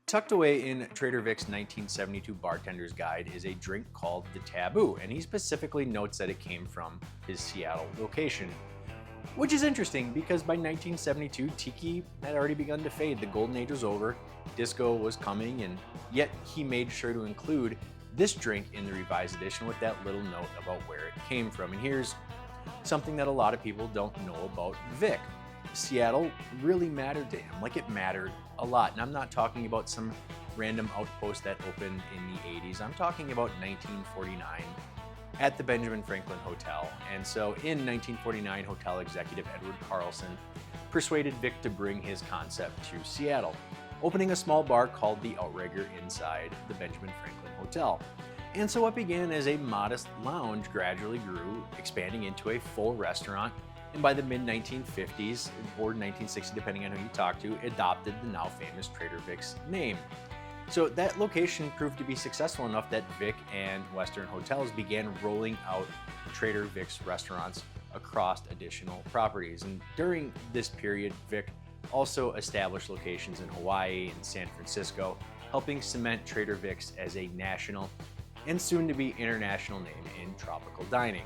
Tucked away in Trader Vic's 1972 Bartender's Guide is a drink called the Taboo, and he specifically notes that it came from his Seattle location. Which is interesting because by 1972, tiki had already begun to fade. The golden age was over, disco was coming, and yet he made sure to include this drink in the revised edition with that little note about where it came from. And here's something that a lot of people don't know about Vic. Seattle really mattered to him, like it mattered a lot. And I'm not talking about some random outpost that opened in the 80s. I'm talking about 1949 at the Benjamin Franklin Hotel. And so in 1949, hotel executive Edward Carlson persuaded Vic to bring his concept to Seattle, opening a small bar called the Outrigger inside the Benjamin Franklin Hotel. And so what began as a modest lounge gradually grew, expanding into a full restaurant, and by the mid-1950s or 1960, depending on who you talk to, adopted the now famous Trader Vic's name. So that location proved to be successful enough that Vic and Western Hotels began rolling out Trader Vic's restaurants across additional properties. And during this period, Vic also established locations in Hawaii and San Francisco, helping cement Trader Vic's as a national and soon to be international name in tropical dining.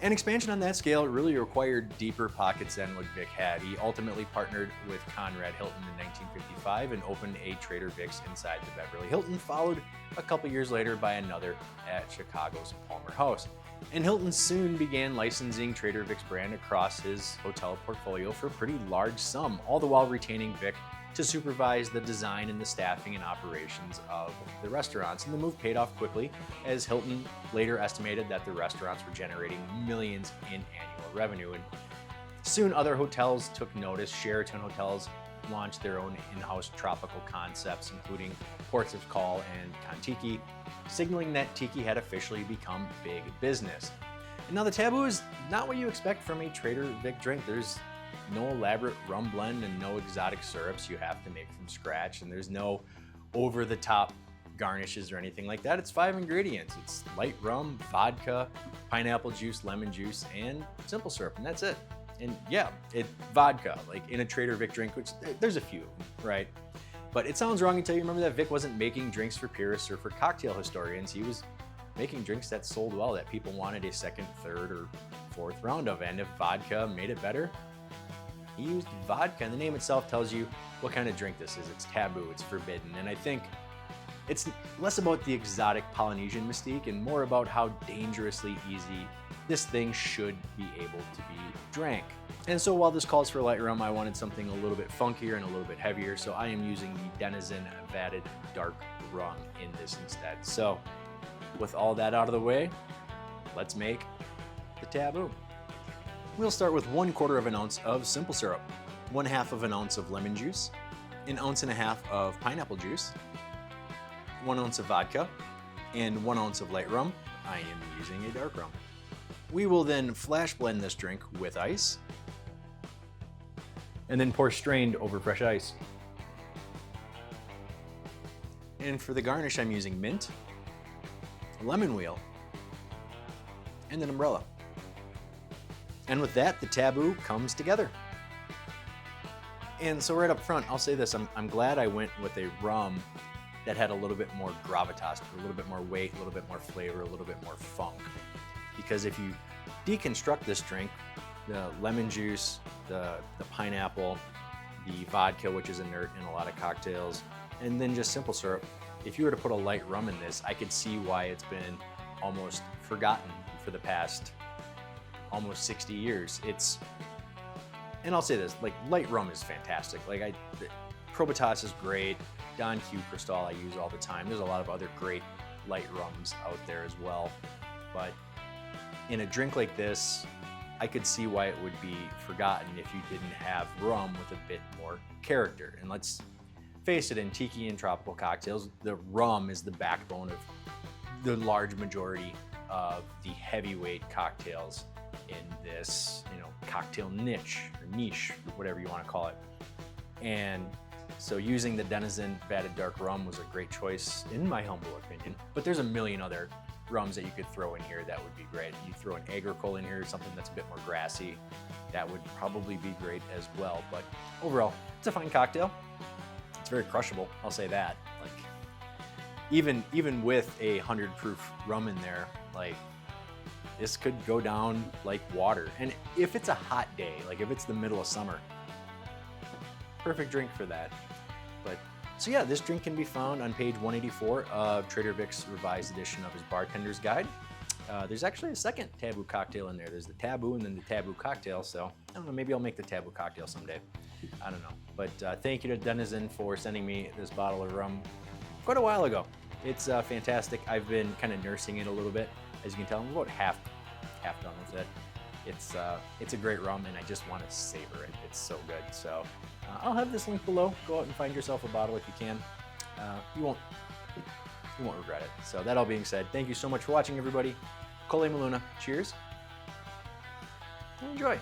And expansion on that scale really required deeper pockets than what Vic had. He ultimately partnered with Conrad Hilton in 1955 and opened a Trader Vic's inside the Beverly Hilton, followed a couple years later by another at Chicago's Palmer House. And Hilton soon began licensing Trader Vic's brand across his hotel portfolio for a pretty large sum, all the while retaining Vic to supervise the design and the staffing and operations of the restaurants. And the move paid off quickly, as Hilton later estimated that the restaurants were generating millions in annual revenue. And soon other hotels took notice. Sheraton Hotels launched their own in-house tropical concepts, including Ports of Call and Kon-Tiki, signaling that tiki had officially become big business. And now the Taboo is not what you expect from a Trader Vic drink. There's no elaborate rum blend and no exotic syrups you have to make from scratch, and there's no over-the-top garnishes or anything like that. It's 5 ingredients. It's light rum, vodka, pineapple juice, lemon juice, and simple syrup, and that's it. And yeah, it's vodka, like in a Trader Vic drink, which there's a few, right? But it sounds wrong until you remember that Vic wasn't making drinks for purists or for cocktail historians. He was making drinks that sold well, that people wanted a second, third, or fourth round of. And if vodka made it better, he used vodka, and the name itself tells you what kind of drink this is. It's taboo, it's forbidden, and I think it's less about the exotic Polynesian mystique and more about how dangerously easy this thing should be able to be drank. And so while this calls for light rum, I wanted something a little bit funkier and a little bit heavier, so I am using the Denizen Vatted Dark Rum in this instead. So with all that out of the way, let's make the Taboo. We'll start with 1/4 of an ounce of simple syrup, 1/2 of an ounce of lemon juice, 1.5 ounces of pineapple juice, 1 ounce of vodka, and 1 ounce of light rum. I am using a dark rum. We will then flash blend this drink with ice, and then pour strained over fresh ice. And for the garnish, I'm using mint, a lemon wheel, and an umbrella. And with that, the Taboo comes together. And so right up front, I'll say this, I'm glad I went with a rum that had a little bit more gravitas, a little bit more weight, a little bit more flavor, a little bit more funk. Because if you deconstruct this drink, the lemon juice, the pineapple, the vodka, which is inert in a lot of cocktails, and then just simple syrup, if you were to put a light rum in this, I could see why it's been almost forgotten for the past almost 60 years. And I'll say this, like light rum is fantastic. Like Probitas is great. Don Q Cristal I use all the time. There's a lot of other great light rums out there as well. But in a drink like this, I could see why it would be forgotten if you didn't have rum with a bit more character. And let's face it, in tiki and tropical cocktails, the rum is the backbone of the large majority of the heavyweight cocktails in this, cocktail niche, or whatever you want to call it. And so using the Denizen Vatted Dark Rum was a great choice, in my humble opinion. But there's a million other rums that you could throw in here that would be great. You throw an agricole in here, something that's a bit more grassy, that would probably be great as well. But overall, it's a fine cocktail. It's very crushable, I'll say that. even with a 100 proof rum in there, like this could go down like water. And if it's a hot day, like if it's the middle of summer, perfect drink for that. But so yeah, this drink can be found on page 184 of Trader Vic's revised edition of his Bartender's Guide. There's actually a second Taboo cocktail in there. There's the Taboo and then the Taboo cocktail. So I don't know, maybe I'll make the Taboo cocktail someday. I don't know. But thank you to Denizen for sending me this bottle of rum quite a while ago. It's fantastic. I've been kind of nursing it a little bit. As you can tell, I'm about half done with it. It's a great rum, and I just want to savor it. It's so good. So I'll have this link below. Go out and find yourself a bottle if you can. You won't regret it. So that all being said, thank you so much for watching, everybody. Kole Maluna. Cheers. And enjoy.